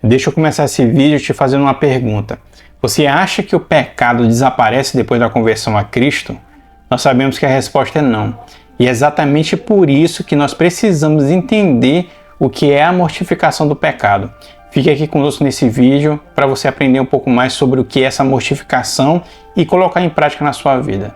Deixa eu começar esse vídeo te fazendo uma pergunta. Você acha que o pecado desaparece depois da conversão a Cristo? Nós sabemos que a resposta é não. E é exatamente por isso que nós precisamos entender o que é a mortificação do pecado. Fique aqui conosco nesse vídeo para você aprender um pouco mais sobre o que é essa mortificação e colocar em prática na sua vida.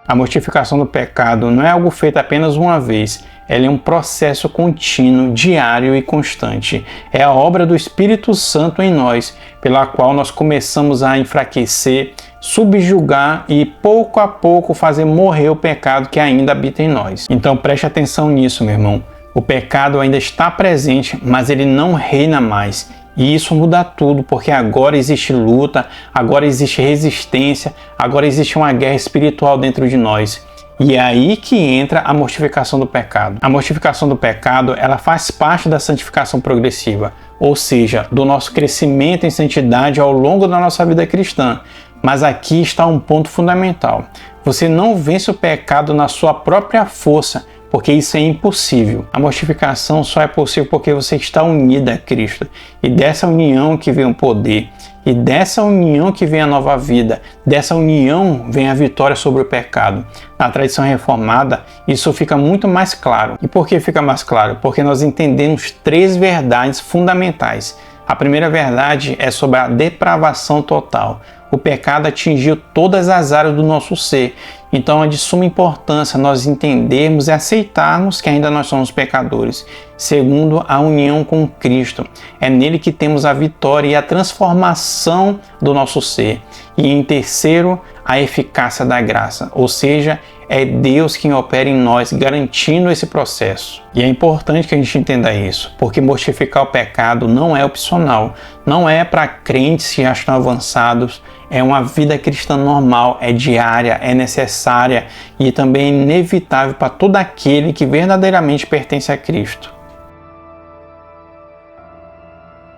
A mortificação do pecado não é algo feito apenas uma vez, ela é um processo contínuo, diário e constante. É a obra do Espírito Santo em nós, pela qual nós começamos a enfraquecer, subjugar e pouco a pouco fazer morrer o pecado que ainda habita em nós. Então preste atenção nisso, meu irmão. O pecado ainda está presente, mas ele não reina mais. E isso muda tudo, porque agora existe luta, agora existe resistência, agora existe uma guerra espiritual dentro de nós. E é aí que entra a mortificação do pecado. A mortificação do pecado, ela faz parte da santificação progressiva, ou seja, do nosso crescimento em santidade ao longo da nossa vida cristã. Mas aqui está um ponto fundamental. Você não vence o pecado na sua própria força, porque isso é impossível. A mortificação só é possível porque você está unido a Cristo. E dessa união que vem o poder. E dessa união que vem a nova vida. Dessa união vem a vitória sobre o pecado. Na tradição reformada, isso fica muito mais claro. E por que fica mais claro? Porque nós entendemos três verdades fundamentais. A primeira verdade é sobre a depravação total. O pecado atingiu todas as áreas do nosso ser. Então é de suma importância nós entendermos e aceitarmos que ainda nós somos pecadores. Segundo, a união com Cristo. É nele que temos a vitória e a transformação do nosso ser. E em terceiro, a eficácia da graça. Ou seja, é Deus quem opera em nós, garantindo esse processo. E é importante que a gente entenda isso, porque mortificar o pecado não é opcional, não é para crentes que já estão avançados, é uma vida cristã normal, é diária, é necessária e também é inevitável para todo aquele que verdadeiramente pertence a Cristo.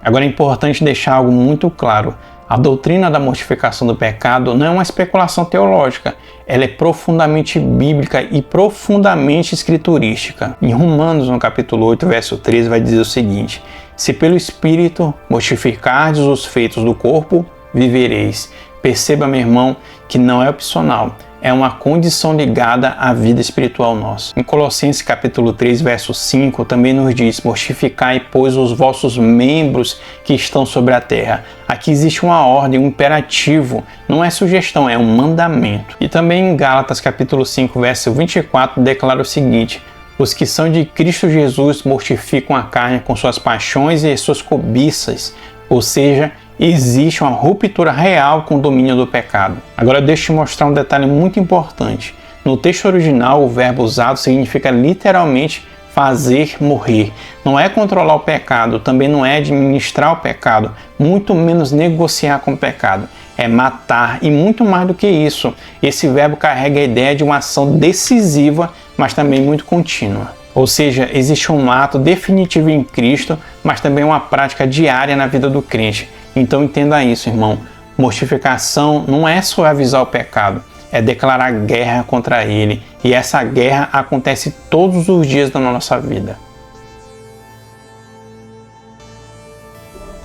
Agora é importante deixar algo muito claro. A doutrina da mortificação do pecado não é uma especulação teológica, ela é profundamente bíblica e profundamente escriturística. Em Romanos, no capítulo 8, verso 13, vai dizer o seguinte: se pelo Espírito mortificardes os feitos do corpo, vivereis. Perceba, meu irmão, que não é opcional, é uma condição ligada à vida espiritual nossa. Em Colossenses capítulo 3, verso 5, também nos diz: mortificai, pois, os vossos membros que estão sobre a terra. Aqui existe uma ordem, um imperativo, não é sugestão, é um mandamento. E também em Gálatas capítulo 5, verso 24, declara o seguinte: os que são de Cristo Jesus mortificam a carne com suas paixões e suas cobiças, ou seja, existe uma ruptura real com o domínio do pecado. Agora deixa eu te mostrar um detalhe muito importante. No texto original, o verbo usado significa literalmente fazer morrer. Não é controlar o pecado, também não é administrar o pecado, muito menos negociar com o pecado. É matar e muito mais do que isso. Esse verbo carrega a ideia de uma ação decisiva, mas também muito contínua. Ou seja, existe um ato definitivo em Cristo, mas também uma prática diária na vida do crente. Então entenda isso, irmão. Mortificação não é suavizar o pecado, é declarar guerra contra ele. E essa guerra acontece todos os dias da nossa vida.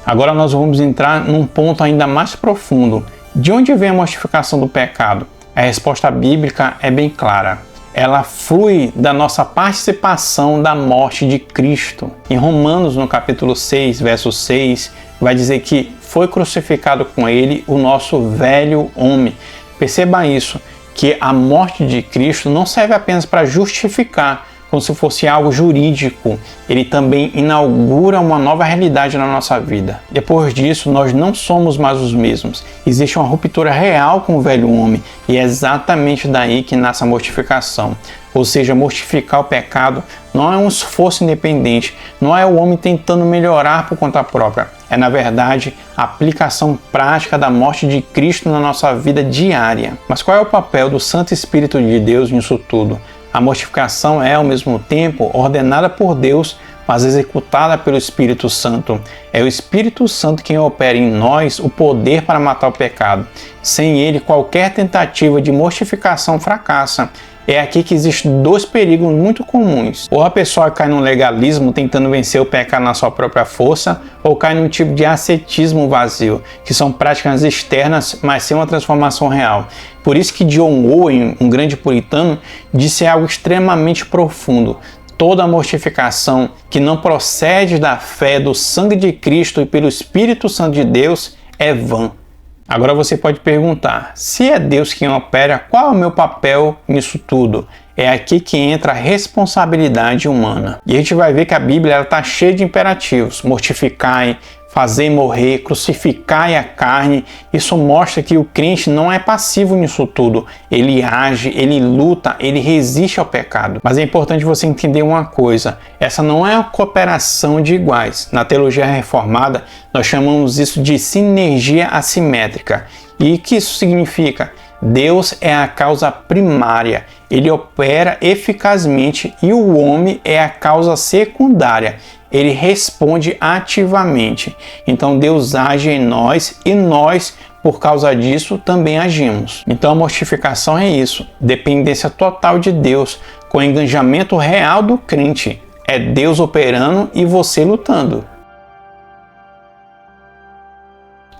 Agora nós vamos entrar num ponto ainda mais profundo. De onde vem a mortificação do pecado? A resposta bíblica é bem clara. Ela flui da nossa participação da morte de Cristo. Em Romanos, no capítulo 6, verso 6, vai dizer que foi crucificado com ele o nosso velho homem. Perceba isso, que a morte de Cristo não serve apenas para justificar, como se fosse algo jurídico. Ele também inaugura uma nova realidade na nossa vida. Depois disso, nós não somos mais os mesmos. Existe uma ruptura real com o velho homem e é exatamente daí que nasce a mortificação. Ou seja, mortificar o pecado não é um esforço independente, não é o homem tentando melhorar por conta própria. É, na verdade, a aplicação prática da morte de Cristo na nossa vida diária. Mas qual é o papel do Santo Espírito de Deus nisso tudo? A mortificação é, ao mesmo tempo, ordenada por Deus, mas executada pelo Espírito Santo. É o Espírito Santo quem opera em nós o poder para matar o pecado. Sem ele, qualquer tentativa de mortificação fracassa. É aqui que existem dois perigos muito comuns. Ou a pessoa cai no legalismo tentando vencer o pecado na sua própria força, ou cai num tipo de ascetismo vazio, que são práticas externas, mas sem uma transformação real. Por isso que John Owen, um grande puritano, disse algo extremamente profundo. Toda mortificação que não procede da fé do sangue de Cristo e pelo Espírito Santo de Deus é vã. Agora você pode perguntar, se é Deus quem opera, qual é o meu papel nisso tudo? É aqui que entra a responsabilidade humana. E a gente vai ver que a Bíblia está cheia de imperativos. Mortificai, fazer morrer, crucificai a carne. Isso mostra que o crente não é passivo nisso tudo. Ele age, ele luta, ele resiste ao pecado. Mas é importante você entender uma coisa. Essa não é uma cooperação de iguais. Na teologia reformada, nós chamamos isso de sinergia assimétrica. E o que isso significa? Deus é a causa primária. Ele opera eficazmente e o homem é a causa secundária. Ele responde ativamente. Então Deus age em nós e nós, por causa disso, também agimos. Então a mortificação é isso, dependência total de Deus, com engajamento real do crente. É Deus operando e você lutando.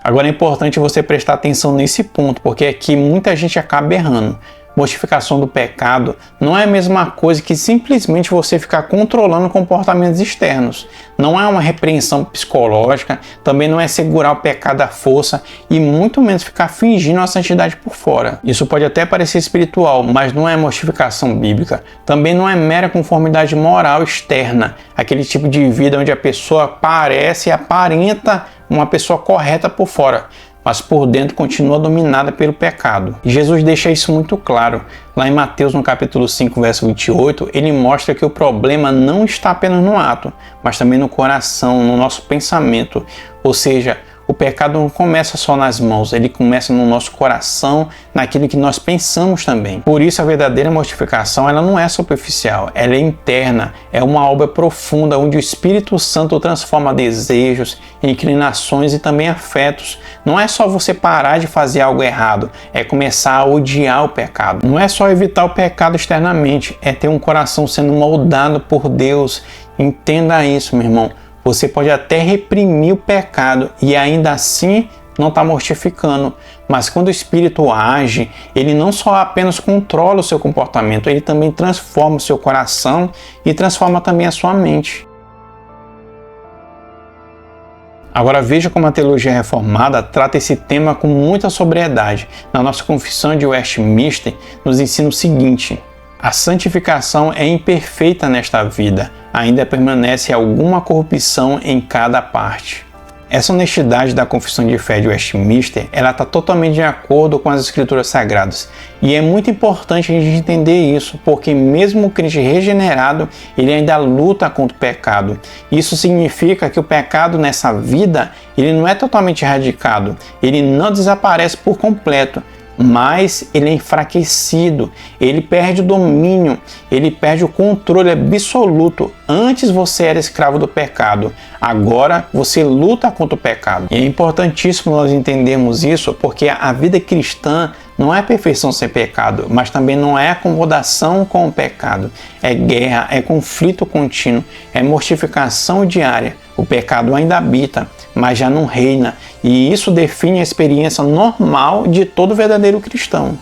Agora é importante você prestar atenção nesse ponto, porque aqui muita gente acaba errando. Mortificação do pecado não é a mesma coisa que simplesmente você ficar controlando comportamentos externos. Não é uma repreensão psicológica, também não é segurar o pecado à força e muito menos ficar fingindo a santidade por fora. Isso pode até parecer espiritual, mas não é mortificação bíblica. Também não é mera conformidade moral externa, aquele tipo de vida onde a pessoa parece e aparenta uma pessoa correta por fora, mas por dentro continua dominada pelo pecado. E Jesus deixa isso muito claro. Lá em Mateus, no capítulo 5, verso 28, ele mostra que o problema não está apenas no ato, mas também no coração, no nosso pensamento. Ou seja, o pecado não começa só nas mãos, ele começa no nosso coração, naquilo que nós pensamos também. Por isso a verdadeira mortificação ela não é superficial, ela é interna, é uma obra profunda onde o Espírito Santo transforma desejos, inclinações e também afetos. Não é só você parar de fazer algo errado, é começar a odiar o pecado. Não é só evitar o pecado externamente, é ter um coração sendo moldado por Deus. Entenda isso, meu irmão. Você pode até reprimir o pecado e ainda assim não está mortificando. Mas quando o Espírito age, ele não só apenas controla o seu comportamento, ele também transforma o seu coração e transforma também a sua mente. Agora veja como a teologia reformada trata esse tema com muita sobriedade. Na nossa confissão de Westminster, nos ensina o seguinte: a santificação é imperfeita nesta vida, ainda permanece alguma corrupção em cada parte. Essa honestidade da confissão de fé de Westminster, ela está totalmente de acordo com as escrituras sagradas. E é muito importante a gente entender isso, porque mesmo o crente regenerado, ele ainda luta contra o pecado. Isso significa que o pecado nessa vida, ele não é totalmente erradicado, ele não desaparece por completo, mas ele é enfraquecido, ele perde o domínio, ele perde o controle absoluto. Antes você era escravo do pecado, agora você luta contra o pecado. E é importantíssimo nós entendermos isso, porque a vida cristã não é perfeição sem pecado, mas também não é acomodação com o pecado. É guerra, é conflito contínuo, é mortificação diária. O pecado ainda habita, mas já não reina. E isso define a experiência normal de todo verdadeiro cristão.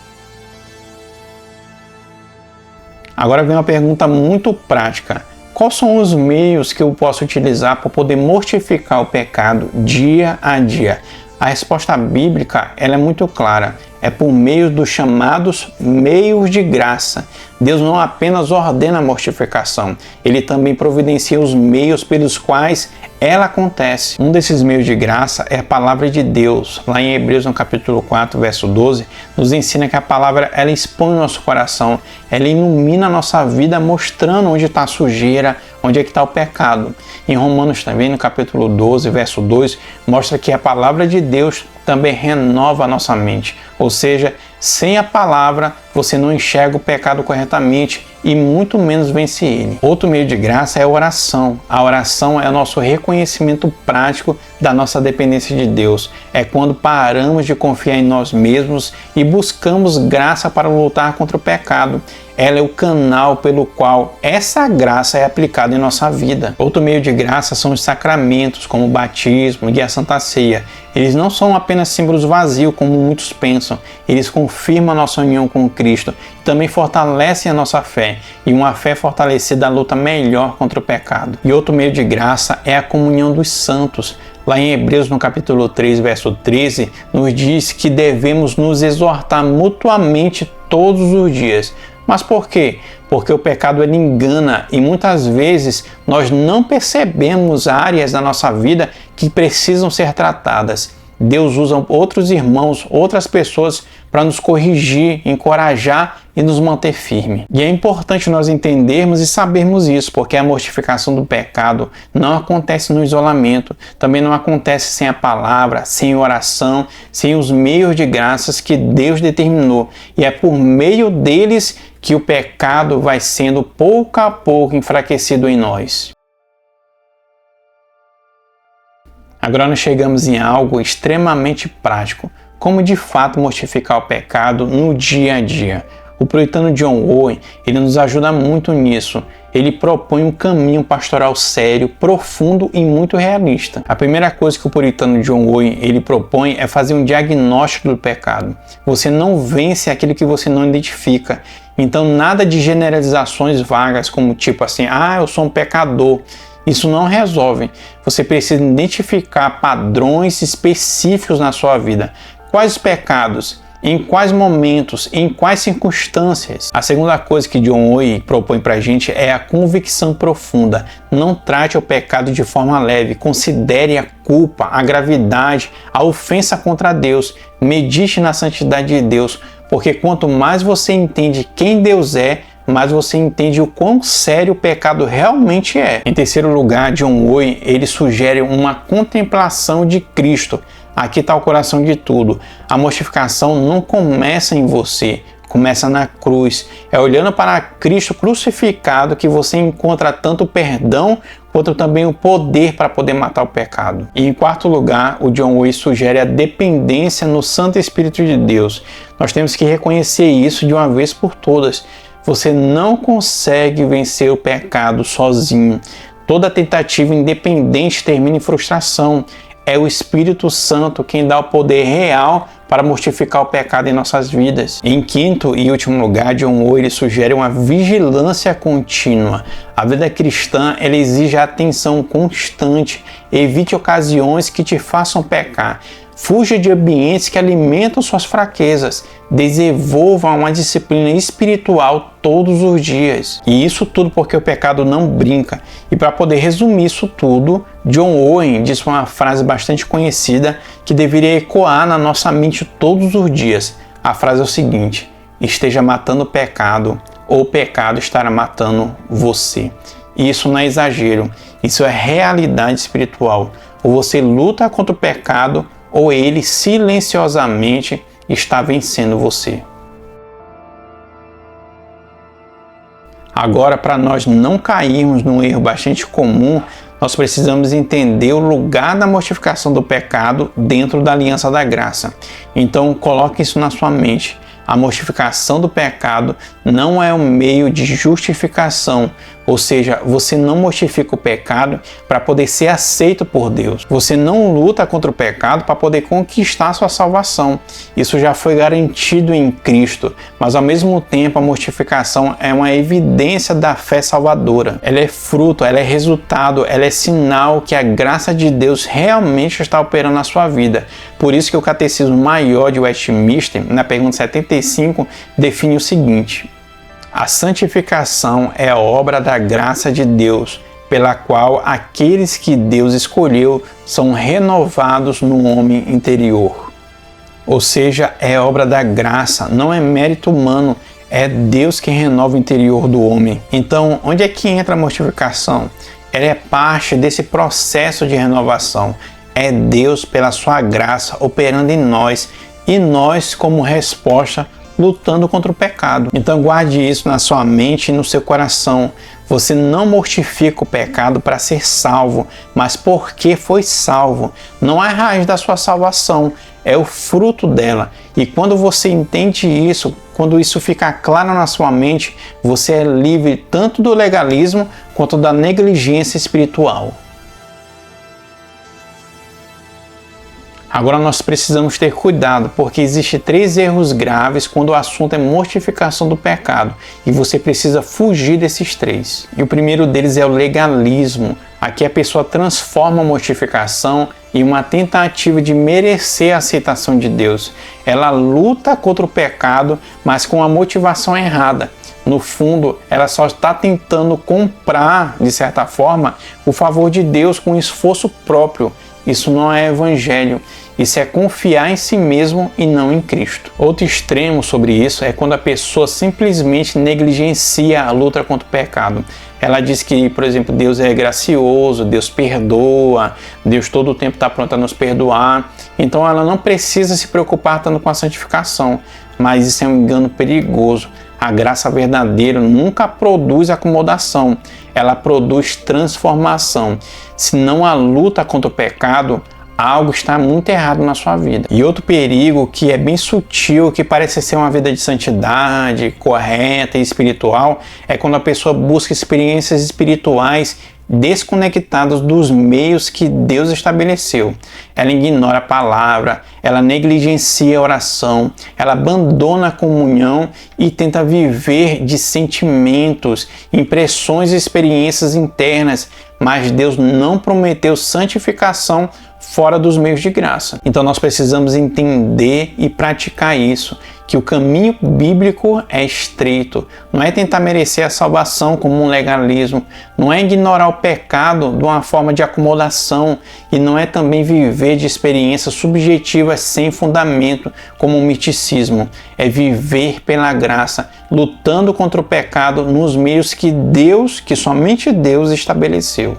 Agora vem uma pergunta muito prática. Quais são os meios que eu posso utilizar para poder mortificar o pecado dia a dia? A resposta bíblica ela é muito clara. É por meio dos chamados meios de graça. Deus não apenas ordena a mortificação, Ele também providencia os meios pelos quais ela acontece. Um desses meios de graça é a palavra de Deus. Lá em Hebreus, no capítulo 4, verso 12, nos ensina que a palavra ela expõe o nosso coração, ela ilumina a nossa vida, mostrando onde está a sujeira, onde é que está o pecado. Em Romanos também, no capítulo 12, verso 2, mostra que a palavra de Deus também renova a nossa mente, ou seja, Sem a palavra, você não enxerga o pecado corretamente e muito menos vence ele. Outro meio de graça é a oração. A oração é o nosso reconhecimento prático da nossa dependência de Deus. É quando paramos de confiar em nós mesmos e buscamos graça para lutar contra o pecado. Ela é o canal pelo qual essa graça é aplicada em nossa vida. Outro meio de graça são os sacramentos, como o batismo e a Santa Ceia. Eles não são apenas símbolos vazios, como muitos pensam. Eles confirmam a nossa união com Cristo. Também fortalecem a nossa fé. E uma fé fortalecida luta melhor contra o pecado. E outro meio de graça é a comunhão dos santos. Lá em Hebreus, no capítulo 3, verso 13, nos diz que devemos nos exortar mutuamente todos os dias. Mas por quê? Porque o pecado ele engana e muitas vezes nós não percebemos áreas da nossa vida que precisam ser tratadas. Deus usa outros irmãos, outras pessoas para nos corrigir, encorajar e nos manter firme. E é importante nós entendermos e sabermos isso, porque a mortificação do pecado não acontece no isolamento, também não acontece sem a palavra, sem oração, sem os meios de graças que Deus determinou. E é por meio deles que o pecado vai sendo pouco a pouco enfraquecido em nós. Agora nós chegamos em algo extremamente prático, como de fato mortificar o pecado no dia a dia. O puritano John Owen, ele nos ajuda muito nisso. Ele propõe um caminho pastoral sério, profundo e muito realista. A primeira coisa que o puritano John Owen ele propõe é fazer um diagnóstico do pecado. Você não vence aquilo que você não identifica. Então nada de generalizações vagas como tipo assim, eu sou um pecador. Isso não resolve. Você precisa identificar padrões específicos na sua vida. Quais pecados? Em quais momentos? Em quais circunstâncias? A segunda coisa que John Owen propõe para a gente é a convicção profunda. Não trate o pecado de forma leve. Considere a culpa, a gravidade, a ofensa contra Deus. Medite na santidade de Deus. Porque quanto mais você entende quem Deus é, mas você entende o quão sério o pecado realmente é. Em terceiro lugar, John Owen ele sugere uma contemplação de Cristo. Aqui está o coração de tudo. A mortificação não começa em você, começa na cruz. É olhando para Cristo crucificado que você encontra tanto perdão quanto também o poder para poder matar o pecado. E em quarto lugar, o John Owen sugere a dependência no Santo Espírito de Deus. Nós temos que reconhecer isso de uma vez por todas. Você não consegue vencer o pecado sozinho. Toda tentativa independente termina em frustração. É o Espírito Santo quem dá o poder real para mortificar o pecado em nossas vidas. Em quinto e último lugar, John Owen sugere uma vigilância contínua. A vida cristã ela exige atenção constante. Evite ocasiões que te façam pecar. Fuja de ambientes que alimentam suas fraquezas. Desenvolva uma disciplina espiritual todos os dias. E isso tudo porque o pecado não brinca. E para poder resumir isso tudo, John Owen disse uma frase bastante conhecida que deveria ecoar na nossa mente todos os dias. A frase é o seguinte: esteja matando o pecado ou o pecado estará matando você. E isso não é exagero, isso é realidade espiritual. Ou você luta contra o pecado ou ele silenciosamente está vencendo você. Agora, para nós não cairmos num erro bastante comum, nós precisamos entender o lugar da mortificação do pecado dentro da aliança da graça. Então, coloque isso na sua mente. A mortificação do pecado não é um meio de justificação, ou seja, você não mortifica o pecado para poder ser aceito por Deus. Você não luta contra o pecado para poder conquistar a sua salvação. Isso já foi garantido em Cristo, mas ao mesmo tempo a mortificação é uma evidência da fé salvadora. Ela é fruto, ela é resultado, ela é sinal que a graça de Deus realmente está operando na sua vida. Por isso que o Catecismo Maior de Westminster, na pergunta 75, define o seguinte: a santificação é a obra da graça de Deus, pela qual aqueles que Deus escolheu são renovados no homem interior. Ou seja, é obra da graça, não é mérito humano, é Deus que renova o interior do homem. Então, onde é que entra a mortificação? Ela é parte desse processo de renovação. É Deus, pela sua graça, operando em nós, e nós, como resposta, lutando contra o pecado. Então guarde isso na sua mente e no seu coração. Você não mortifica o pecado para ser salvo, mas porque foi salvo. Não é a raiz da sua salvação, é o fruto dela. E quando você entende isso, quando isso fica claro na sua mente, você é livre tanto do legalismo quanto da negligência espiritual. Agora nós precisamos ter cuidado, porque existem 3 erros graves quando o assunto é mortificação do pecado, e você precisa fugir desses 3. E o primeiro deles é o legalismo. Aqui a pessoa transforma a mortificação em uma tentativa de merecer a aceitação de Deus. Ela luta contra o pecado, mas com a motivação errada. No fundo, ela só está tentando comprar, de certa forma, o favor de Deus com esforço próprio. Isso não é evangelho, isso é confiar em si mesmo e não em Cristo. Outro extremo sobre isso é quando a pessoa simplesmente negligencia a luta contra o pecado. Ela diz que, por exemplo, Deus é gracioso, Deus perdoa, Deus todo o tempo está pronto a nos perdoar. Então ela não precisa se preocupar tanto com a santificação, mas isso é um engano perigoso. A graça verdadeira nunca produz acomodação, ela produz transformação. Se não há luta contra o pecado, algo está muito errado na sua vida. E outro perigo que é bem sutil, que parece ser uma vida de santidade, correta e espiritual, é quando a pessoa busca experiências espirituais desconectadas dos meios que Deus estabeleceu. Ela ignora a palavra, ela negligencia a oração, ela abandona a comunhão e tenta viver de sentimentos, impressões e experiências internas, mas Deus não prometeu santificação fora dos meios de graça. Então nós precisamos entender e praticar isso, que o caminho bíblico é estreito. Não é tentar merecer a salvação como um legalismo, não é ignorar o pecado de uma forma de acomodação, e não é também viver de experiências subjetivas sem fundamento, como o misticismo. É viver pela graça, lutando contra o pecado nos meios que Deus, que somente Deus estabeleceu.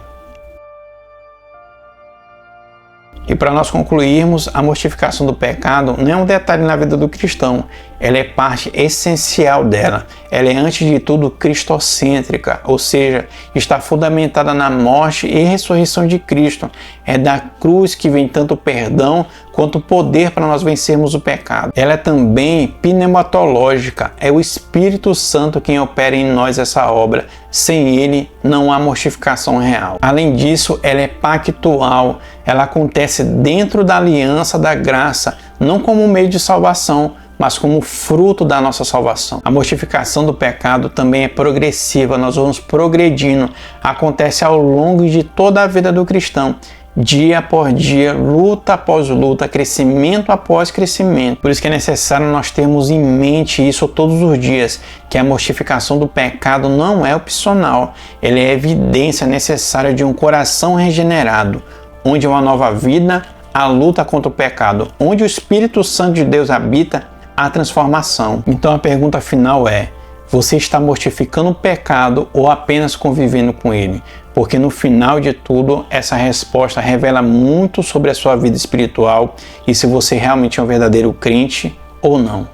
E para nós concluirmos, a mortificação do pecado não é um detalhe na vida do cristão, ela é parte essencial dela. Ela é, antes de tudo, cristocêntrica, ou seja, está fundamentada na morte e ressurreição de Cristo. É da cruz que vem tanto o perdão quanto o poder para nós vencermos o pecado. Ela é também pneumatológica, é o Espírito Santo quem opera em nós essa obra. Sem ele, não há mortificação real. Além disso, ela é pactual, ela acontece dentro da aliança da graça, não como meio de salvação, mas como fruto da nossa salvação. A mortificação do pecado também é progressiva, nós vamos progredindo, acontece ao longo de toda a vida do cristão, dia após dia, luta após luta, crescimento após crescimento. Por isso que é necessário nós termos em mente isso todos os dias, que a mortificação do pecado não é opcional, ele é evidência necessária de um coração regenerado, onde uma nova vida, a luta contra o pecado, onde o Espírito Santo de Deus habita, a transformação. Então a pergunta final é: você está mortificando o pecado ou apenas convivendo com ele? Porque no final de tudo, essa resposta revela muito sobre a sua vida espiritual e se você realmente é um verdadeiro crente ou não.